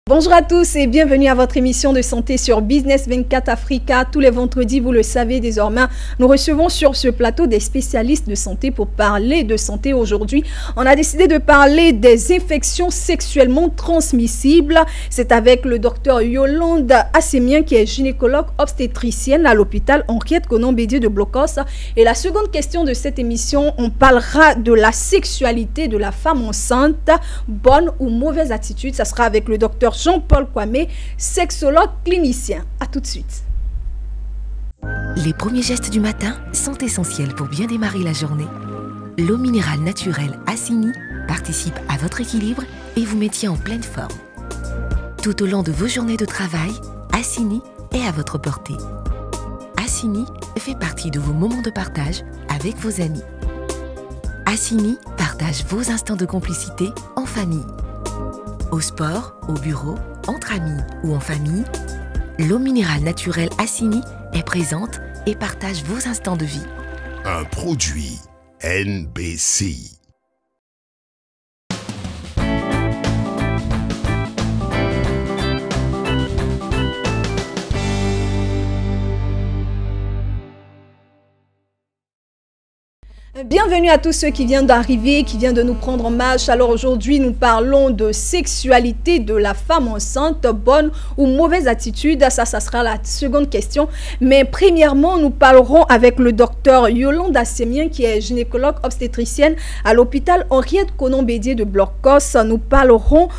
Bonjour à tous et bienvenue à votre émission de santé sur Business 24 Africa. Tous les vendredis, vous le savez désormais, nous recevons sur ce plateau des spécialistes de santé pour parler de santé. Aujourd'hui, on a décidé de parler des infections sexuellement transmissibles. C'est avec le docteur Yolande Assemien qui est gynécologue obstétricienne à l'hôpital Henriette Konan-Bédier de Blocos. Et la seconde question de cette émission, on parlera de la sexualité de la femme enceinte, bonne ou mauvaise attitude. Ça sera avec le docteur Jean-Paul Kwame, sexologue clinicien. À tout de suite. Les premiers gestes du matin sont essentiels pour bien démarrer la journée. L'eau minérale naturelle Assini participe à votre équilibre et vous maintient en pleine forme. Tout au long de vos journées de travail, Assini est à votre portée. Assini fait partie de vos moments de partage avec vos amis. Assini partage vos instants de complicité en famille. Au sport, au bureau, entre amis ou en famille, l'eau minérale naturelle Assini est présente et partage vos instants de vie. Un produit NBC. Bienvenue à tous ceux qui viennent d'arriver, qui viennent de nous prendre en marche. Alors aujourd'hui, nous parlons de sexualité de la femme enceinte, bonne ou mauvaise attitude. Ça sera la seconde question. Mais premièrement, nous parlerons avec le docteur Yolande Assemien qui est gynécologue obstétricienne à l'hôpital Henriette Konan-Bédier de Blocos. Nous parlerons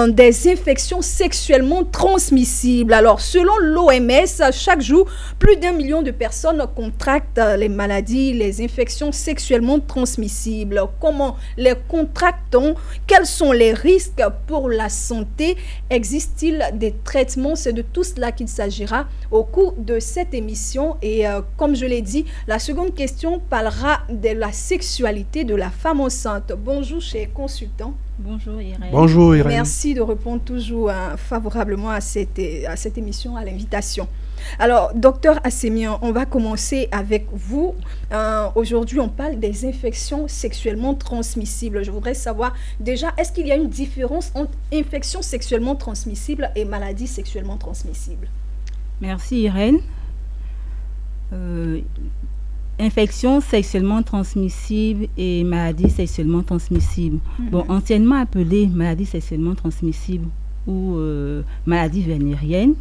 des infections sexuellement transmissibles. Alors selon l'OMS, chaque jour, plus d'1 million de personnes contractent les maladies, les infections sexuellement transmissibles. Comment les contractons? Quels sont les risques pour la santé? Existe-t-il des traitements? C'est de tout cela qu'il s'agira au cours de cette émission. Et comme je l'ai dit, la seconde question parlera de la sexualité de la femme enceinte. Bonjour, chers consultants. Bonjour Irène. Bonjour Irène. Merci de répondre toujours favorablement à cette émission, à l'invitation. Alors, docteur Assemien, on va commencer avec vous. Aujourd'hui, on parle des infections sexuellement transmissibles. Je voudrais savoir déjà, est-ce qu'il y a une différence entre infections sexuellement transmissibles et maladies sexuellement transmissibles? Merci Irène. Infections sexuellement transmissibles et maladies sexuellement transmissibles. Bon, anciennement appelées maladies sexuellement transmissibles ou maladies vénériennes.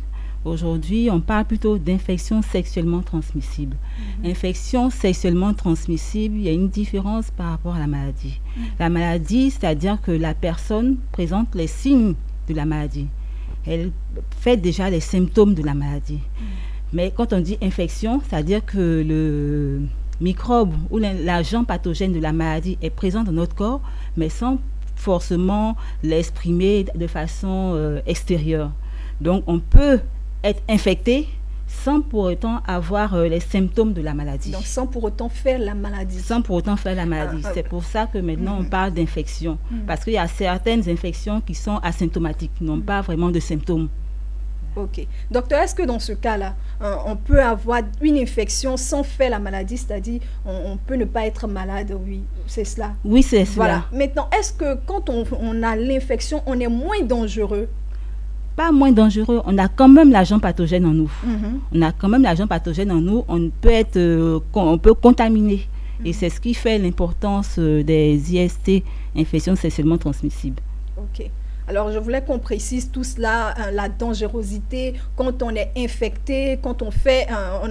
Aujourd'hui, on parle plutôt d'infections sexuellement transmissibles. Infections sexuellement transmissibles, il y a une différence par rapport à la maladie. La maladie, c'est-à-dire que la personne présente les signes de la maladie. Elle fait déjà les symptômes de la maladie. Mais quand on dit infection, c'est-à-dire que le microbe ou l'agent pathogène de la maladie est présent dans notre corps, mais sans forcément l'exprimer de façon extérieure. Donc, on peut être infecté sans pour autant avoir les symptômes de la maladie. Donc, sans pour autant faire la maladie. Sans pour autant faire la maladie. C'est pour ça que maintenant, on parle d'infection. Parce qu'il y a certaines infections qui sont asymptomatiques, n'ont pas vraiment de symptômes. Ok. Docteur, est-ce que dans ce cas-là, on peut avoir une infection sans faire la maladie, c'est-à-dire on peut ne pas être malade? Oui, c'est cela. Oui, c'est cela. Voilà. Maintenant, est-ce que quand on a l'infection, on est moins dangereux? Pas moins dangereux, on a quand même l'agent pathogène en nous. On a quand même l'agent pathogène en nous, on peut contaminer. Et c'est ce qui fait l'importance des IST, infections sexuellement transmissibles. Ok. Alors, je voulais qu'on précise tout cela, la dangerosité, quand on est infecté, quand on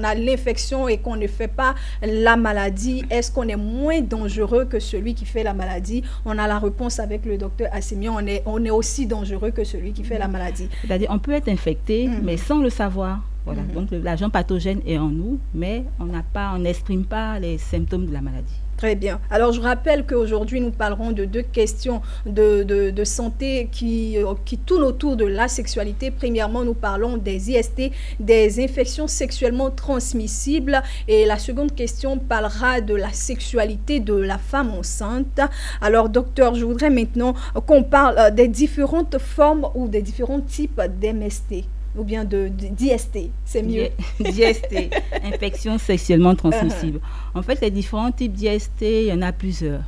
a l'infection et qu'on ne fait pas la maladie, est-ce qu'on est moins dangereux que celui qui fait la maladie? On a la réponse avec le docteur Assemien, on est aussi dangereux que celui qui fait la maladie. C'est-à-dire, on peut être infecté, mais sans le savoir. Voilà. Donc, l'agent pathogène est en nous, mais on n'exprime pas les symptômes de la maladie. Très bien. Alors, je rappelle qu'aujourd'hui, nous parlerons de deux questions de santé qui tournent autour de la sexualité. Premièrement, nous parlons des IST, des infections sexuellement transmissibles. Et la seconde question parlera de la sexualité de la femme enceinte. Alors, docteur, je voudrais maintenant qu'on parle des différentes formes ou des différents types d'MST. Ou bien d'IST, c'est mieux. D'IST, infection sexuellement transmissible. En fait, les différents types d'IST, il y en a plusieurs.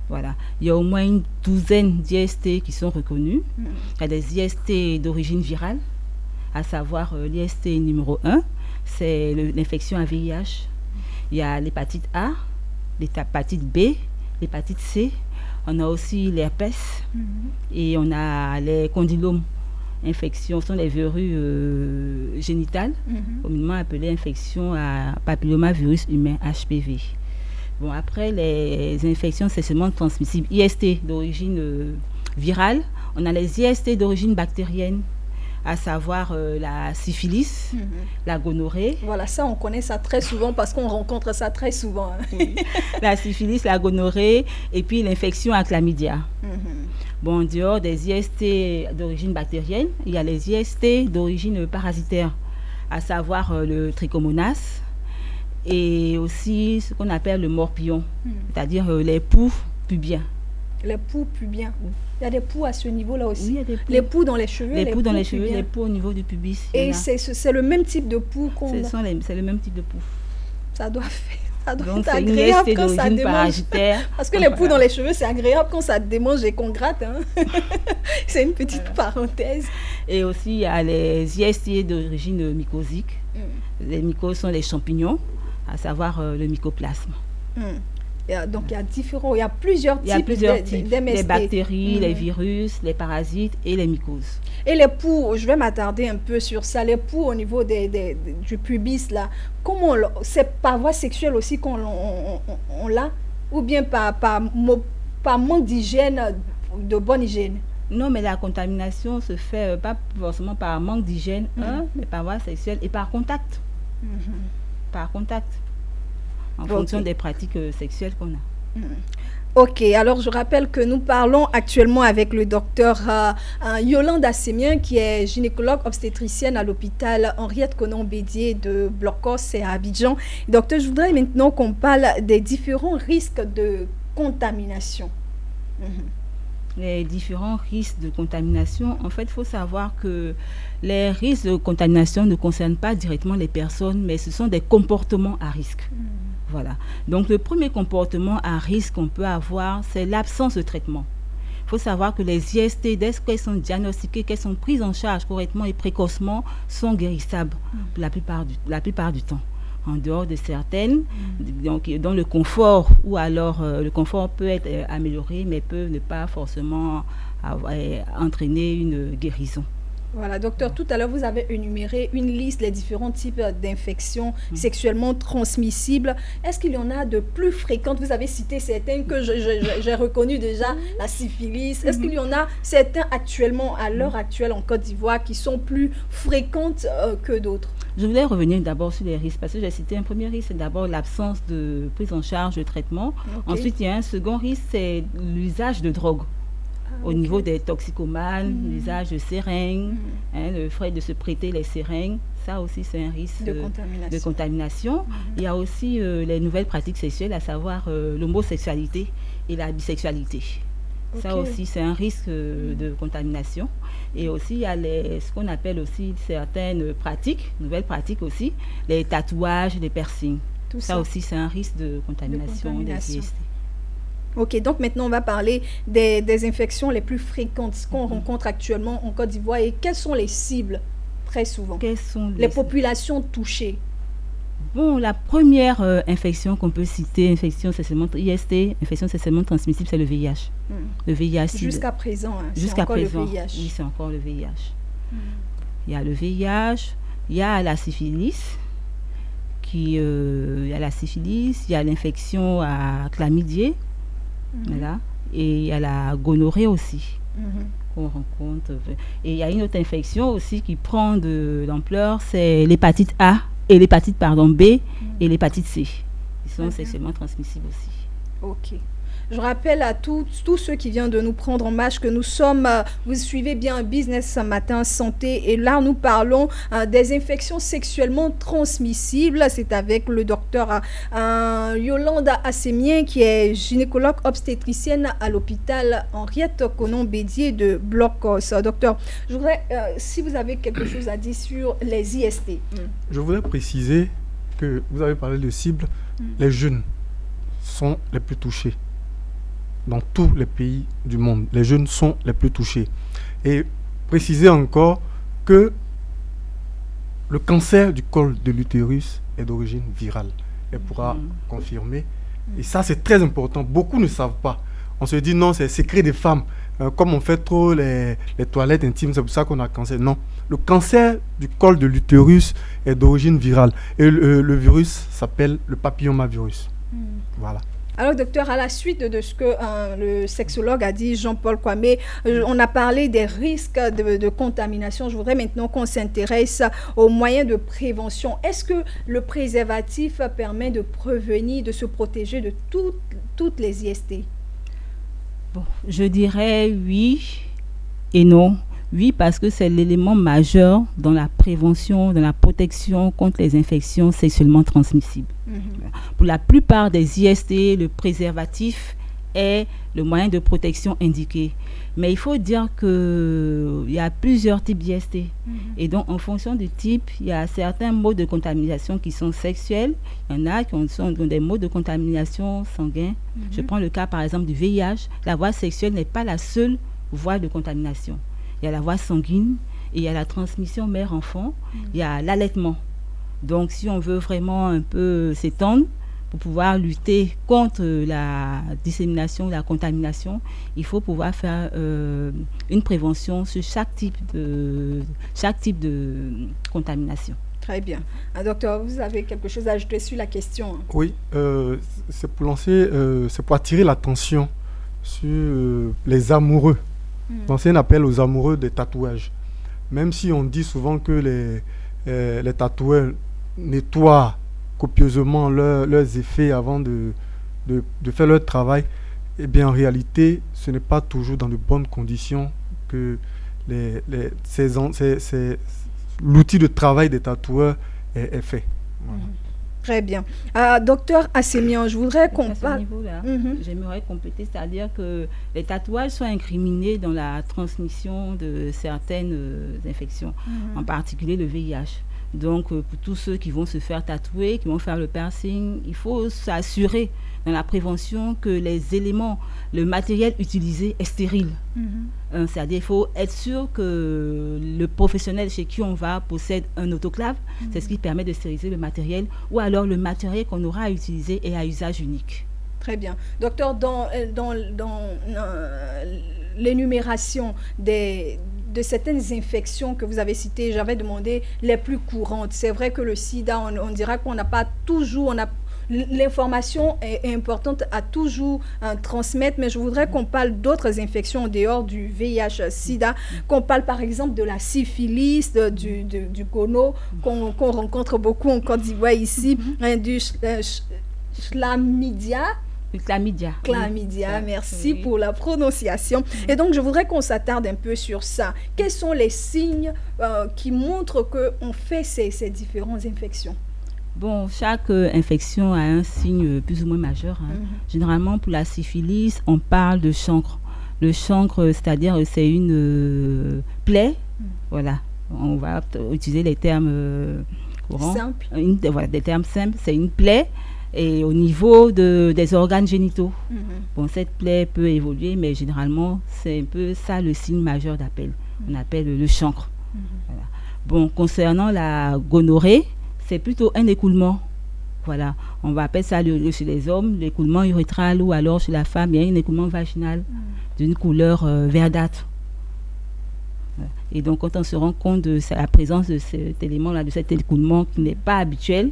Voilà. Il y a au moins une douzaine d'IST qui sont reconnus. Il y a des IST d'origine virale, à savoir l'IST numéro 1, c'est l'infection à VIH. Il y a l'hépatite A, l'hépatite B, l'hépatite C. On a aussi l'herpès et on a les condylomes. Infections sont les verrues génitales, communément appelées infections à papillomavirus humain, HPV. Bon, après, les infections sexuellement transmissibles, IST d'origine virale, on a les IST d'origine bactérienne, à savoir la syphilis, la gonorrhée. Voilà, ça, on connaît ça très souvent parce qu'on rencontre ça très souvent. Oui. La syphilis, la gonorrhée et puis l'infection à chlamydia. Bon, en dehors des IST d'origine bactérienne, il y a les IST d'origine parasitaire, à savoir le trichomonas et aussi ce qu'on appelle le morpion, c'est-à-dire les poux pubiens. Les poux pubiens. Il y a des poux à ce niveau-là aussi. Oui, il y a des poux. Les poux dans les cheveux. Les poux dans les cheveux, les poux au niveau du pubis. Et c'est le même type de poux qu'on a. C'est le même type de poux. Ça doit être agréable quand ça démange. Parce que les poux dans les cheveux, c'est agréable quand ça démange et qu'on gratte. Hein. C'est une petite parenthèse. Et aussi, il y a les IST d'origine mycosique. Les mycoses sont les champignons, à savoir le mycoplasme. Donc, il y a plusieurs types d'MST. Les bactéries, les virus, les parasites et les mycoses. Et les poux, je vais m'attarder un peu sur ça. Les poux au niveau du pubis, là, c'est par voie sexuelle aussi qu'on l'a? Ou bien par manque d'hygiène, de bonne hygiène? Non, mais la contamination se fait pas forcément par manque d'hygiène, mais par voie sexuelle et par contact. Par contact. En fonction des pratiques sexuelles qu'on a. Ok, alors je rappelle que nous parlons actuellement avec le docteur Yolande Assémien, qui est gynécologue obstétricienne à l'hôpital Henriette Konon-Bédier de Blocos et à Abidjan. Docteur, je voudrais maintenant qu'on parle des différents risques de contamination. Les différents risques de contamination, en fait, il faut savoir que les risques de contamination ne concernent pas directement les personnes, mais ce sont des comportements à risque. Voilà. Donc, le premier comportement à risque qu'on peut avoir, c'est l'absence de traitement. Il faut savoir que les IST, dès qu'elles sont diagnostiquées, qu'elles sont prises en charge correctement et précocement, sont guérissables la plupart du temps. En dehors de certaines, donc, dont le confort, ou alors le confort peut être amélioré, mais peut ne pas forcément entraîner une guérison. Voilà, docteur, tout à l'heure, vous avez énuméré une liste des différents types d'infections sexuellement transmissibles. Est-ce qu'il y en a de plus fréquentes? Vous avez cité certaines que j'ai reconnues déjà, la syphilis. Est-ce qu'il y en a certains actuellement, à l'heure actuelle en Côte d'Ivoire, qui sont plus fréquentes que d'autres? Je voulais revenir d'abord sur les risques, parce que j'ai cité un premier risque, c'est d'abord l'absence de prise en charge de traitement. Ensuite, il y a un second risque, c'est l'usage de drogue. Au niveau des toxicomanes, l'usage de seringues, le fait de se prêter les seringues, ça aussi c'est un risque de contamination. Il y a aussi les nouvelles pratiques sexuelles, à savoir l'homosexualité et la bisexualité. Ça aussi c'est un risque de contamination. Et aussi il y a ce qu'on appelle aussi certaines pratiques, nouvelles pratiques aussi, les tatouages, les piercings. Ça aussi c'est un risque de contamination des IST. Ok, donc maintenant on va parler des infections les plus fréquentes, ce qu'on rencontre actuellement en Côte d'Ivoire, et quelles sont les cibles très souvent? Quelles sont les populations touchées? Bon, la première infection qu'on peut citer, infection sexuellement transmissible, c'est le VIH. Le VIH. Jusqu'à présent, c'est encore le VIH. Oui, c'est encore le VIH. Il y a le VIH, il y a la syphilis, il y a l'infection à chlamydia. Voilà. Et il y a la gonorrhée aussi qu'on rencontre. Et il y a une autre infection aussi qui prend de l'ampleur, c'est l'hépatite A et l'hépatite B et l'hépatite C. Ils sont sexuellement transmissibles aussi. Ok. Je rappelle à tous ceux qui viennent de nous prendre en marche que nous sommes, vous suivez bien Business Matin Santé, et là nous parlons des infections sexuellement transmissibles. C'est avec le docteur Yolande Assémien, qui est gynécologue obstétricienne à l'hôpital Henriette Konon-Bédier de Blocos. Docteur, je voudrais, si vous avez quelque chose à dire sur les IST. Je voudrais préciser que vous avez parlé de cibles, les jeunes sont les plus touchés. dans tous les pays du monde. Les jeunes sont les plus touchés. Et préciser encore que le cancer du col de l'utérus est d'origine virale. Elle pourra confirmer. Et ça, c'est très important. Beaucoup ne savent pas. On se dit non, c'est le secret des femmes. Comme on fait trop les toilettes intimes, c'est pour ça qu'on a cancer. Non. Le cancer du col de l'utérus est d'origine virale. Et le virus s'appelle le papillomavirus. Voilà. Alors, docteur, à la suite de ce que le sexologue a dit, Jean-Paul Kwame, on a parlé des risques de contamination. Je voudrais maintenant qu'on s'intéresse aux moyens de prévention. Est-ce que le préservatif permet de prévenir, de se protéger de toutes les IST? Bon, je dirais oui et non. Oui, parce que c'est l'élément majeur dans la prévention, dans la protection contre les infections sexuellement transmissibles. Pour la plupart des IST, le préservatif est le moyen de protection indiqué. Mais il faut dire qu'il y a plusieurs types d'IST. Et donc, en fonction du type, il y a certains modes de contamination qui sont sexuels. Il y en a qui ont des modes de contamination sanguins. Je prends le cas, par exemple, du VIH. La voie sexuelle n'est pas la seule voie de contamination. Il y a la voie sanguine, et il y a la transmission mère-enfant, il y a l'allaitement. Donc, si on veut vraiment un peu s'étendre pour pouvoir lutter contre la dissémination, la contamination, il faut pouvoir faire une prévention sur chaque type de contamination. Très bien. Docteur, vous avez quelque chose à ajouter sur la question? Oui, c'est pour lancer, c'est pour attirer l'attention sur les amoureux. Lancer un appel aux amoureux des tatouages. Même si on dit souvent que les tatoueurs nettoient copieusement leurs effets avant de faire leur travail, eh bien en réalité, ce n'est pas toujours dans de bonnes conditions que l'outil de travail des tatoueurs est fait. Voilà. Très bien. Docteur Assemian, je voudrais qu'on parle... J'aimerais compléter, c'est-à-dire que les tatouages sont incriminés dans la transmission de certaines infections, en particulier le VIH. Donc, pour tous ceux qui vont se faire tatouer, qui vont faire le piercing, il faut s'assurer dans la prévention que les éléments, le matériel utilisé est stérile. C'est-à-dire qu'il faut être sûr que le professionnel chez qui on va possède un autoclave. C'est ce qui permet de stériliser le matériel, ou alors le matériel qu'on aura à utiliser est à usage unique. Très bien. Docteur, dans l'énumération de certaines infections que vous avez citées, j'avais demandé les plus courantes. C'est vrai que le sida, on dira qu'on n'a pas toujours... L'information est importante à toujours transmettre, mais je voudrais qu'on parle d'autres infections en dehors du VIH-Sida, qu'on parle par exemple de la syphilis, du gono, qu'on rencontre beaucoup en Côte d'Ivoire ici, du chlamydia. Chlamydia, merci pour la prononciation. Et donc, je voudrais qu'on s'attarde un peu sur ça. Quels sont les signes qui montrent qu'on fait ces différentes infections? Bon, chaque infection a un signe plus ou moins majeur. Généralement, pour la syphilis, on parle de chancre. Le chancre, c'est-à-dire c'est une plaie. Voilà, on va utiliser les termes courants. Simples. Voilà, des termes simples. C'est une plaie et au niveau des organes génitaux. Bon, cette plaie peut évoluer, mais généralement, c'est un peu ça le signe majeur d'appel. On appelle le chancre. Voilà. Bon, concernant la gonorrhée, c'est plutôt un écoulement. Voilà, on va appeler ça chez les hommes, l'écoulement urétral, ou alors chez la femme, il y a un écoulement vaginal d'une couleur verdâtre. Voilà. Et donc, quand on se rend compte de la présence de cet élément-là, de cet écoulement qui n'est pas habituel,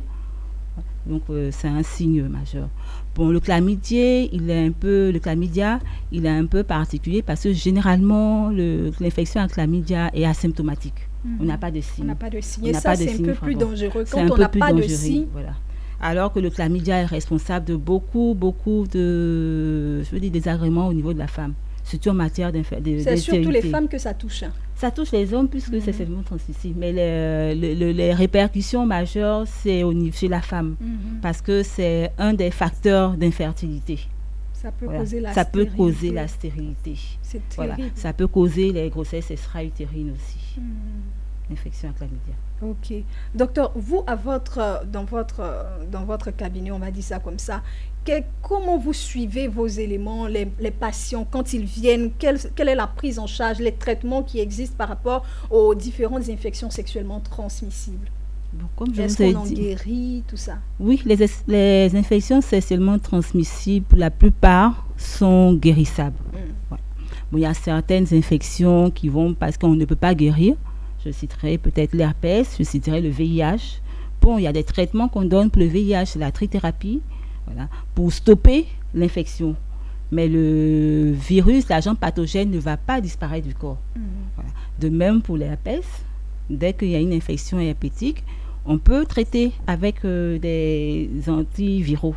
donc c'est un signe majeur. Bon, le chlamydia, il est un peu particulier parce que généralement, l'infection à chlamydia est asymptomatique. On n'a pas de signe. On n'a pas de signe. Et ça, c'est un peu plus dangereux quand on n'a pas de signe. Voilà. Alors que le chlamydia est responsable de beaucoup de désagréments au niveau de la femme, surtout en matière d'infection. C'est surtout les femmes que ça touche. Ça touche les hommes puisque c'est seulement transmissible. Mais les répercussions majeures, c'est chez la femme parce que c'est un des facteurs d'infertilité. Ça peut causer la stérilité. C'est voilà. Ça peut causer les grossesses extra-utérines aussi. infection à chlamydia. Ok. Docteur, vous, dans votre cabinet, on va dire ça comme ça, comment vous suivez vos éléments, les patients, quand ils viennent, quelle est la prise en charge, les traitements qui existent par rapport aux différentes infections sexuellement transmissibles? Bon, comme je Est-ce vous ai qu'on en dit, guérit, tout ça? oui, les infections sexuellement transmissibles, la plupart sont guérissables. Ouais. Bon, il y a certaines infections qui vont parce qu'on ne peut pas guérir. Je citerai peut-être l'herpès, je citerai le VIH. Bon, il y a des traitements qu'on donne pour le VIH, c'est la trithérapie, voilà, pour stopper l'infection. Mais le virus, l'agent pathogène ne va pas disparaître du corps. Voilà. De même pour l'herpès, dès qu'il y a une infection herpétique, on peut traiter avec des antiviraux.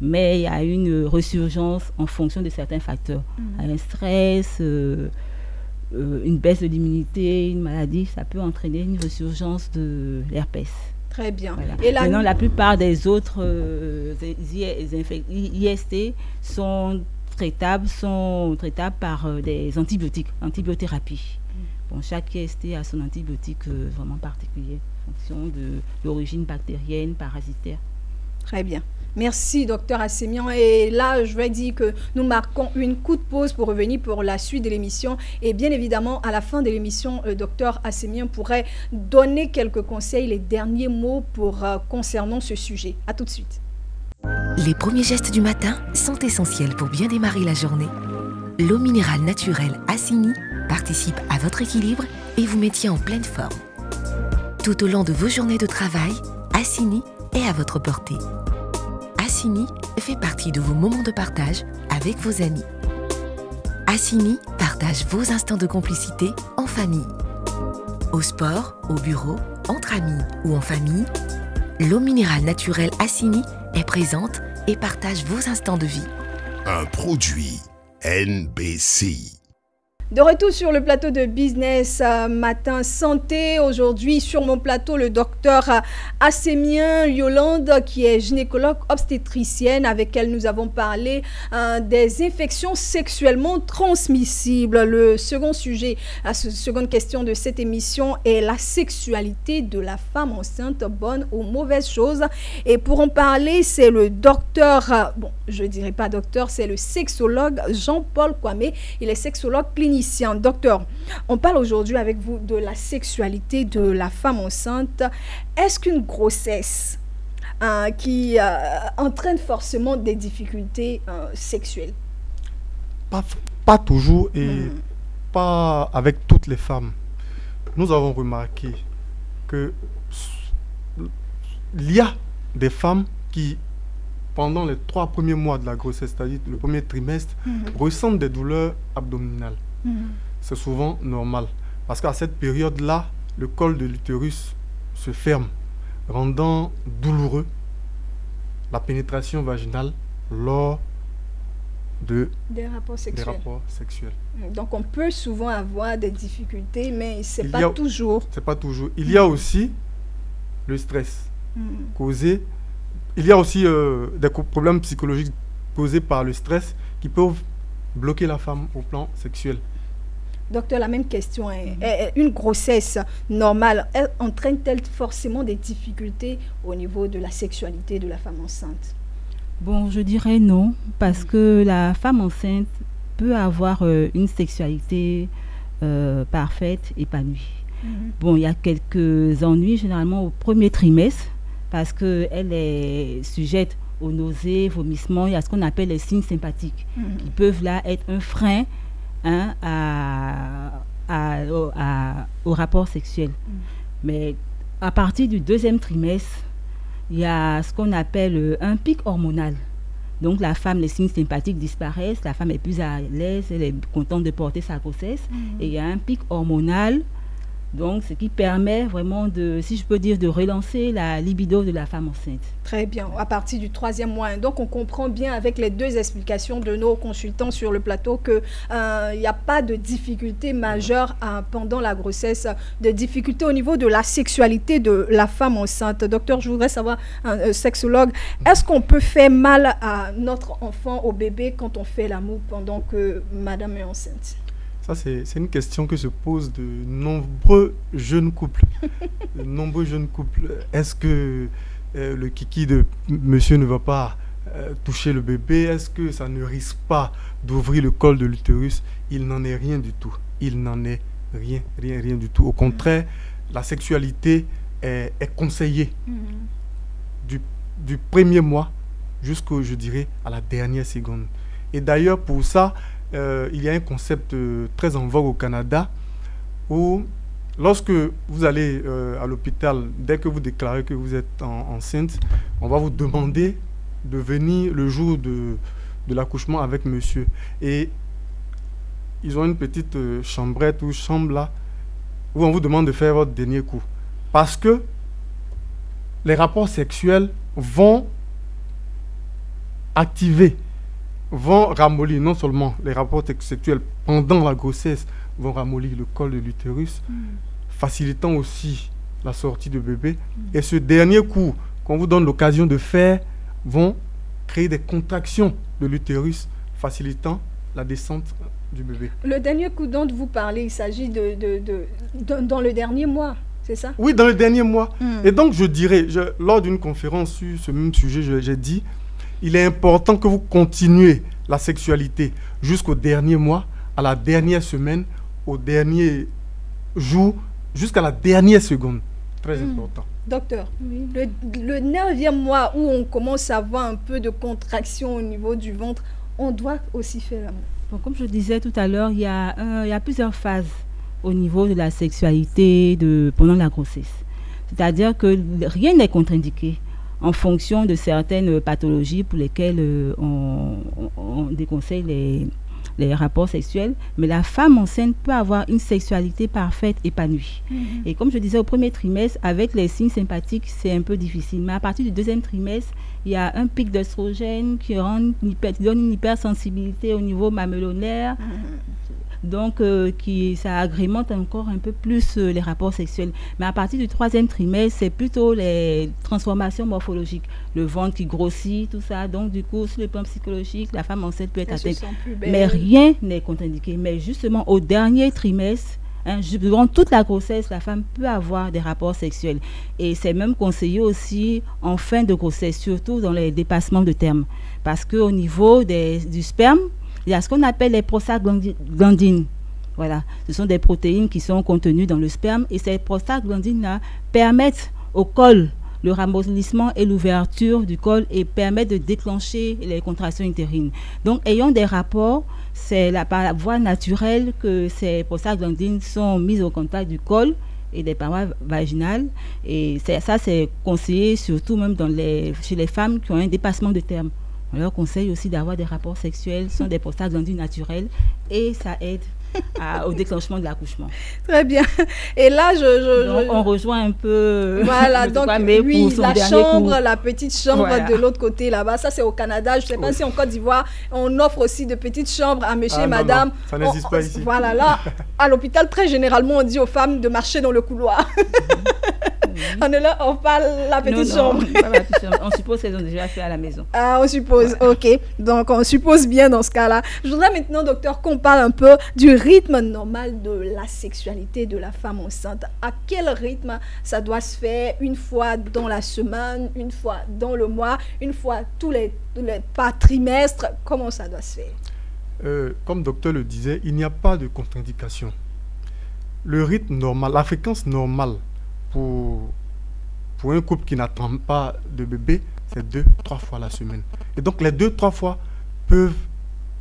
Mais il y a une ressurgence en fonction de certains facteurs. Un stress, une baisse de l'immunité, une maladie, ça peut entraîner une ressurgence de l'herpès. Très bien. Voilà. Et maintenant, la plupart des autres IST sont traitables par des antibiotiques, antibiothérapie. Bon, chaque IST a son antibiotique vraiment particulier en fonction de l'origine bactérienne, parasitaire. Très bien. Merci, docteur Assemian. Et là, je vais dire que nous marquons une courte pause pour revenir pour la suite de l'émission. Et bien évidemment, à la fin de l'émission, le docteur Assemian pourrait donner quelques conseils, les derniers mots concernant ce sujet. À tout de suite. Les premiers gestes du matin sont essentiels pour bien démarrer la journée. L'eau minérale naturelle Assini participe à votre équilibre et vous maintient en pleine forme. Tout au long de vos journées de travail, Assini est à votre portée. Assini fait partie de vos moments de partage avec vos amis. Assini partage vos instants de complicité en famille. Au sport, au bureau, entre amis ou en famille, l'eau minérale naturelle Assini est présente et partage vos instants de vie. Un produit NBC. De retour sur le plateau de Business Matin Santé. Aujourd'hui, sur mon plateau, le docteur Assemian Yolande, qui est gynécologue obstétricienne, avec elle nous avons parlé des infections sexuellement transmissibles. Le second sujet, la seconde question de cette émission est la sexualité de la femme enceinte, bonne ou mauvaise chose. Et pour en parler, c'est le docteur, je dirais pas docteur, c'est le sexologue Jean-Paul Kwame. Il est sexologue clinicien. Docteur, on parle aujourd'hui avec vous de la sexualité de la femme enceinte. Est-ce qu'une grossesse qui entraîne forcément des difficultés sexuelles? Pas toujours et pas avec toutes les femmes. Nous avons remarqué que il y a des femmes qui, pendant les 3 premiers mois de la grossesse, c'est-à-dire le premier trimestre, ressentent des douleurs abdominales. C'est souvent normal. Parce qu'à cette période-là, le col de l'utérus se ferme, rendant douloureux la pénétration vaginale lors des rapports sexuels. Donc on peut souvent avoir des difficultés, mais c'est pas toujours. C'est pas toujours. Il y a aussi le stress causé. Il y a aussi des problèmes psychologiques causés par le stress qui peuvent bloquer la femme au plan sexuel. Docteur, la même question. Une grossesse normale entraîne-t-elle forcément des difficultés au niveau de la sexualité de la femme enceinte? Bon, je dirais non, parce que la femme enceinte peut avoir une sexualité parfaite, épanouie. Bon, il y a quelques ennuis généralement au premier trimestre, parce qu'elle est sujette aux nausées, vomissements. Il y a ce qu'on appelle les signes sympathiques, qui peuvent là être un frein au rapport sexuel. Mais à partir du deuxième trimestre, il y a ce qu'on appelle un pic hormonal. Donc la femme, les signes sympathiques disparaissent, la femme est plus à l'aise, elle est contente de porter sa grossesse. Et il y a un pic hormonal, donc ce qui permet vraiment de, si je peux dire, de relancer la libido de la femme enceinte. Très bien, à partir du 3e mois. Donc on comprend bien avec les 2 explications de nos consultants sur le plateau qu'il n'y a pas de difficulté majeure pendant la grossesse, de difficulté au niveau de la sexualité de la femme enceinte. Docteur, je voudrais savoir, sexologue, est-ce qu'on peut faire mal à notre enfant, au bébé, quand on fait l'amour pendant que madame est enceinte? Ça, c'est une question que se posent de nombreux jeunes couples. Est-ce que le kiki de monsieur ne va pas toucher le bébé? Est-ce que ça ne risque pas d'ouvrir le col de l'utérus? Il n'en est rien du tout. Il n'en est rien du tout. Au contraire, la sexualité est conseillée du premier mois jusqu'au, je dirais, à la dernière seconde. Et d'ailleurs, pour ça, il y a un concept très en vogue au Canada où, lorsque vous allez à l'hôpital, dès que vous déclarez que vous êtes enceinte, on va vous demander de venir le jour de l'accouchement avec monsieur. Et ils ont une petite chambrette ou chambre là où on vous demande de faire votre dernier coup. Parce que les rapports sexuels vont activer, vont ramollir, non seulement les rapports sexuels pendant la grossesse vont ramollir le col de l'utérus, facilitant aussi la sortie de bébé. Et ce dernier coup qu'on vous donne l'occasion de faire vont créer des contractions de l'utérus, facilitant la descente du bébé. Le dernier coup dont vous parlez, il s'agit dans le dernier mois, c'est ça? Oui, dans le dernier mois. Et donc, je dirais, lors d'une conférence sur ce même sujet, j'ai dit, il est important que vous continuez la sexualité jusqu'au dernier mois, à la dernière semaine, au dernier jour, jusqu'à la dernière seconde. Très important. Docteur, le 9e mois où on commence à avoir un peu de contraction au niveau du ventre, on doit aussi faire l'amour. Bon, comme je disais tout à l'heure, il y a plusieurs phases au niveau de la sexualité pendant la grossesse. C'est-à-dire que rien n'est contre-indiqué en fonction de certaines pathologies pour lesquelles on déconseille les rapports sexuels, mais la femme enceinte peut avoir une sexualité parfaite, épanouie. Et comme je disais, au premier trimestre, avec les signes sympathiques, c'est un peu difficile. Mais à partir du deuxième trimestre, il y a un pic d'œstrogène qui donne une hypersensibilité au niveau mamelonnaire. Donc, ça agrémente encore un peu plus les rapports sexuels. Mais à partir du troisième trimestre, c'est plutôt les transformations morphologiques. Le ventre qui grossit, tout ça. Donc, du coup, sur le plan psychologique, la femme enceinte peut être atteinte. Mais rien n'est contre-indiqué. Mais justement, au dernier trimestre, durant toute la grossesse, la femme peut avoir des rapports sexuels. Et c'est même conseillé aussi en fin de grossesse, surtout dans les dépassements de terme. Parce qu'au niveau du sperme, il y a ce qu'on appelle les prostaglandines. Voilà, ce sont des protéines qui sont contenues dans le sperme et ces prostaglandines-là permettent au col le ramollissement et l'ouverture du col et permettent de déclencher les contractions utérines. Donc, ayant des rapports, c'est par la voie naturelle que ces prostaglandines sont mises au contact du col et des parois vaginales. Et ça, c'est conseillé surtout même chez les femmes qui ont un dépassement de terme. On leur conseille aussi d'avoir des rapports sexuels, ce sont des prostaglandines naturelles et ça aide au déclenchement de l'accouchement. Très bien. Et là, donc, on rejoint un peu... Voilà, donc oui, la petite chambre de l'autre côté là-bas, ça c'est au Canada. Je ne sais pas si en Côte d'Ivoire, on offre aussi de petites chambres à monsieur et madame. Non, ça n'existe pas ici. Voilà, là, à l'hôpital, très généralement, on dit aux femmes de marcher dans le couloir. On est là, on parle la petite chambre. Pas la petite chambre. On suppose qu'elles ont déjà fait à la maison. Ah, on suppose, ok. Donc, on suppose bien dans ce cas-là. Je voudrais maintenant, docteur, qu'on parle un peu du rythme normal de la sexualité de la femme enceinte. À quel rythme ça doit se faire? Une fois dans la semaine, une fois dans le mois, une fois par trimestre? Comment ça doit se faire? Comme le docteur le disait, il n'y a pas de contre-indication. Le rythme normal, la fréquence normale pour un couple qui n'attend pas de bébé, c'est 2-3 fois la semaine. Et donc les 2-3 fois peuvent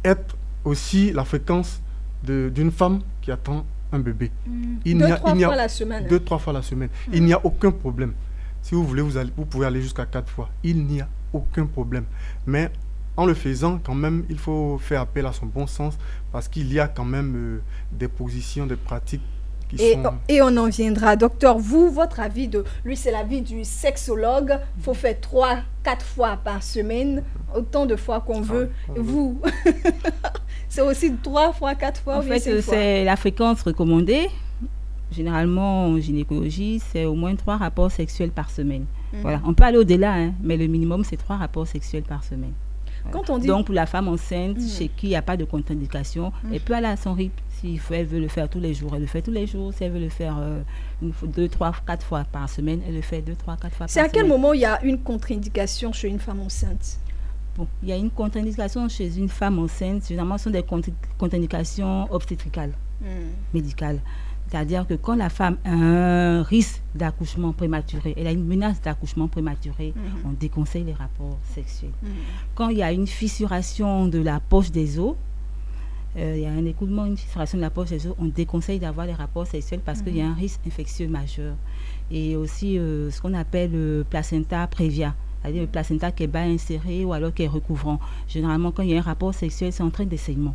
être aussi la fréquence d'une femme qui attend un bébé. 2-3 fois la semaine. 2-3 fois la semaine. Il n'y a aucun problème. Si vous voulez, vous pouvez aller jusqu'à 4 fois. Il n'y a aucun problème. Mais en le faisant, quand même, il faut faire appel à son bon sens parce qu'il y a quand même des positions, des pratiques et on en viendra. Docteur, votre avis lui, c'est l'avis du sexologue. Il faut faire 3-4 fois par semaine, autant de fois qu'on veut. Vous, c'est aussi 3 fois, 4 fois? En fait, c'est la fréquence recommandée. Généralement, en gynécologie, c'est au moins 3 rapports sexuels par semaine. Voilà. On peut aller au-delà, mais le minimum, c'est 3 rapports sexuels par semaine. Quand on dit... Donc, pour la femme enceinte, chez qui il n'y a pas de contre-indication, elle peut aller à son rythme. Si elle veut le faire tous les jours, elle le fait tous les jours. Si elle veut le faire 2, 3, 4 fois par semaine, elle le fait 2, 3, 4 fois par semaine. C'est à quel moment il y a une contre-indication chez une femme enceinte? Bon, il y a une contre-indication chez une femme enceinte. Généralement, ce sont des contre-indications obstétricales, médicales. C'est-à-dire que quand la femme a un risque d'accouchement prématuré, elle a une menace d'accouchement prématuré, on déconseille les rapports sexuels. Quand il y a une fissuration de la poche des os, il y a un écoulement, une fissuration de la poche des os, on déconseille d'avoir les rapports sexuels parce qu'il y a un risque infectieux majeur. Et aussi ce qu'on appelle le placenta prévia, c'est-à-dire le placenta qui est bas inséré ou alors qui est recouvrant. Généralement, quand il y a un rapport sexuel, c'est en train de saignement,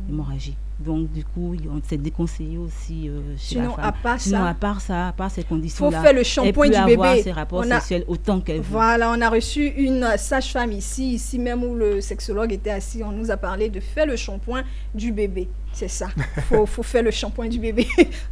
hémorragie. Donc, du coup, on s'est déconseillé aussi chez la femme. À part ça, à part ces conditions-là, il faut faire le shampoing du bébé. Elle peut avoir ses rapports sexuels autant qu'elle veut. Voilà, on a reçu une sage-femme ici même où le sexologue était assis. On nous a parlé de faire le shampoing du bébé. C'est ça. Faut faire le shampoing du bébé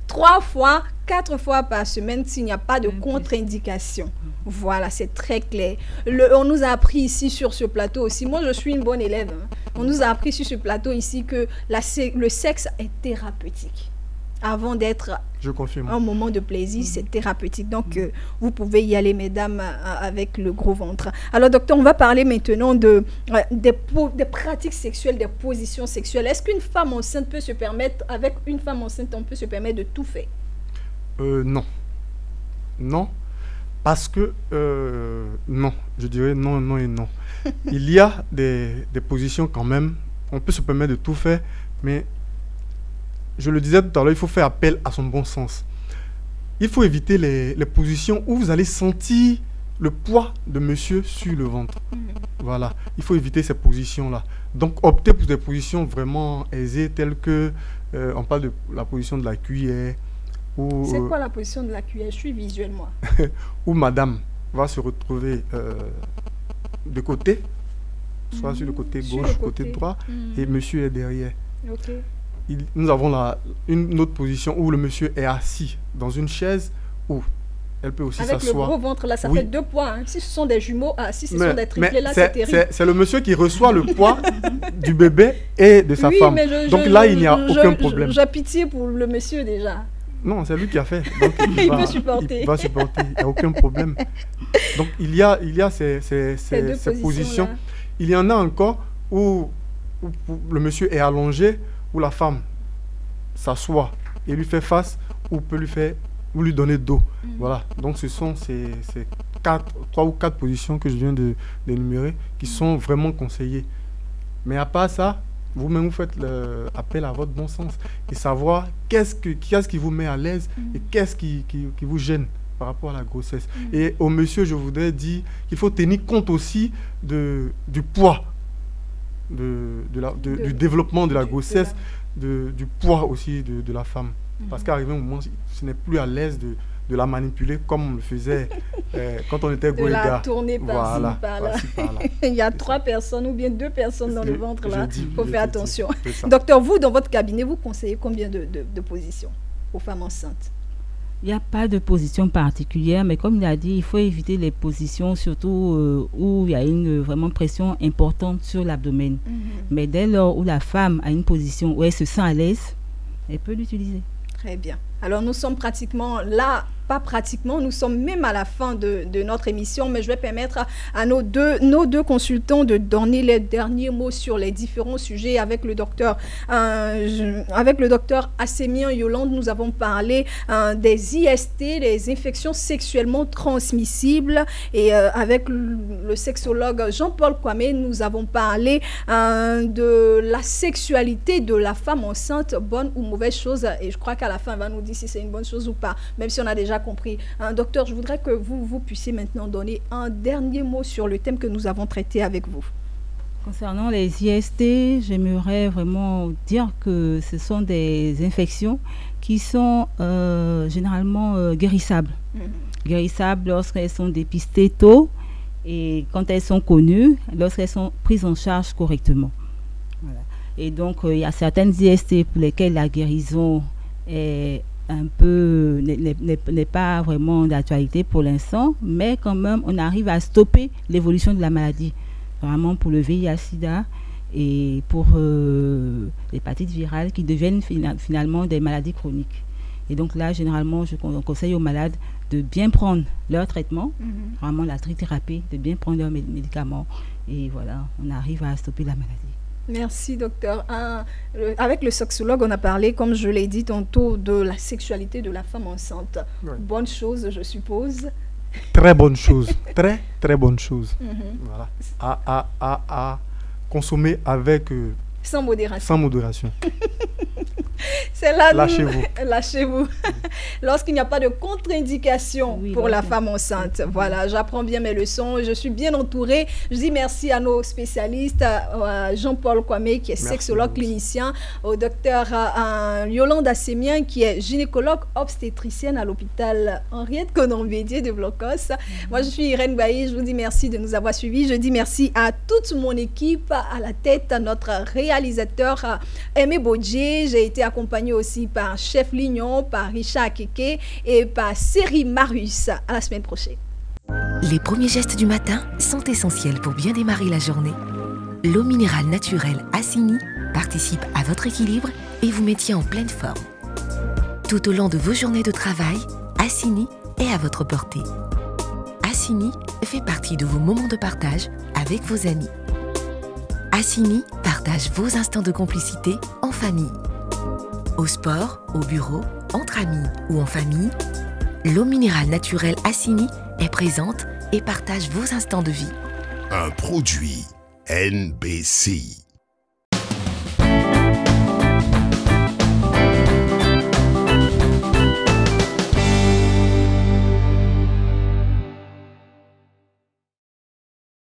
3 fois, 4 fois par semaine s'il n'y a pas de contre-indication. Voilà, c'est très clair. On nous a appris ici sur ce plateau aussi. Moi, je suis une bonne élève. On nous a appris sur ce plateau ici que le sexe est thérapeutique. Avant d'être un moment de plaisir, c'est thérapeutique. Donc, vous pouvez y aller, mesdames, avec le gros ventre. Alors, docteur, on va parler maintenant des pratiques sexuelles, des positions sexuelles. Est-ce qu'une femme enceinte peut se permettre, avec une femme enceinte, on peut se permettre de tout faire? Non. Non. Parce que, non, je dirais non, non et non. Il y a des positions quand même, on peut se permettre de tout faire, mais je le disais tout à l'heure, il faut faire appel à son bon sens. Il faut éviter les positions où vous allez sentir le poids de monsieur sur le ventre. Voilà, il faut éviter ces positions-là. Donc, optez pour des positions vraiment aisées, telles que, on parle de la position de la cuillère. C'est quoi la position de la cuillère? Je suis visuelle, moi. Où madame va se retrouver de côté, soit sur le côté gauche, le côté droit, et monsieur est derrière. Okay. Nous avons une autre position où le monsieur est assis dans une chaise où elle peut aussi s'asseoir. Avec le gros ventre, là, ça fait 2 poids. Hein. Si ce sont des jumeaux, si ce sont des triplés, là, c'est terrible. C'est le monsieur qui reçoit le poids du bébé et de sa femme. Donc là, il n'y a aucun problème. J'ai pitié pour le monsieur déjà. Non, c'est lui qui a fait. Donc, il peut supporter. Il va supporter, il n'y a aucun problème. Donc, il y a ces positions. Il y en a encore où le monsieur est allongé, où la femme s'assoit et lui fait face, ou peut lui donner dos. Voilà. Donc, ce sont ces 3 ou 4 positions que je viens d'énumérer qui sont vraiment conseillées. Mais à part ça, vous-même, vous faites appel à votre bon sens et savoir qu'est-ce qui vous met à l'aise et qu'est-ce qui vous gêne par rapport à la grossesse. Et au monsieur, je voudrais dire qu'il faut tenir compte aussi du poids, du développement de la grossesse, du poids aussi de la femme. Parce qu'arrivé un moment, ce n'est plus à l'aise de la manipuler comme on le faisait quand on était gros et gars. De la tourner par-ci, par-là. Il y a 3 personnes ou bien 2 personnes dans le ventre là. Il faut faire attention. Docteur, vous, dans votre cabinet, vous conseillez combien de positions aux femmes enceintes? Il n'y a pas de position particulière, mais comme il a dit, il faut éviter les positions surtout où il y a une vraiment pression importante sur l'abdomen. Mais dès lors où la femme a une position où elle se sent à l'aise, elle peut l'utiliser. Très bien. Alors, nous sommes pratiquement là, pas pratiquement, nous sommes même à la fin de notre émission, mais je vais permettre à nos deux consultants de donner les derniers mots sur les différents sujets avec le docteur Assémien Yolande. Nous avons parlé des IST, les infections sexuellement transmissibles, et avec le sexologue Jean-Paul Kwame, nous avons parlé de la sexualité de la femme enceinte, bonne ou mauvaise chose, et je crois qu'à la fin, elle va nous dire si c'est une bonne chose ou pas, même si on a déjà compris. Docteur, je voudrais que vous puissiez maintenant donner un dernier mot sur le thème que nous avons traité avec vous. Concernant les IST, j'aimerais vraiment dire que ce sont des infections qui sont généralement guérissables. Guérissables lorsqu'elles sont dépistées tôt et quand elles sont connues, lorsqu'elles sont prises en charge correctement. Voilà. Et donc, il y a certaines IST pour lesquelles la guérison est n'est pas vraiment d'actualité pour l'instant, mais quand même on arrive à stopper l'évolution de la maladie. vraiment pour le VIH/SIDA et pour l'hépatite virale qui deviennent finalement des maladies chroniques. Et donc là, généralement, je conseille aux malades de bien prendre leur traitement, vraiment la trithérapie, de bien prendre leurs médicaments. Et voilà, on arrive à stopper la maladie. Merci, docteur. Avec le sexologue, on a parlé, comme je l'ai dit tantôt, de la sexualité de la femme enceinte. Ouais. Bonne chose, je suppose. Très bonne chose. Très, très bonne chose. Voilà. À consommer avec... sans modération. Sans modération. C'est là Lâchez-vous. Lâchez-vous. Lorsqu'il n'y a pas de contre-indication pour la femme enceinte. Voilà, j'apprends bien mes leçons. Je suis bien entourée. Je dis merci à nos spécialistes, à Jean-Paul Kwame, qui est sexologue clinicien, au docteur Yolande Assémien, qui est gynécologue obstétricienne à l'hôpital Henriette Conan-Bédier de Blocos. Moi, je suis Irène Bailly. Je vous dis merci de nous avoir suivis. Je dis merci à toute mon équipe, à la tête, à notre réalisateur Aimé Bodje. J'ai été accompagné aussi par Chef Lignon, par Richard Keke et par Série Marius. À la semaine prochaine. Les premiers gestes du matin sont essentiels pour bien démarrer la journée. L'eau minérale naturelle Assini participe à votre équilibre et vous maintient en pleine forme. Tout au long de vos journées de travail, Assini est à votre portée. Assini fait partie de vos moments de partage avec vos amis. Assini partage vos instants de complicité en famille. Au sport, au bureau, entre amis ou en famille, l'eau minérale naturelle Assini est présente et partage vos instants de vie. Un produit NBC.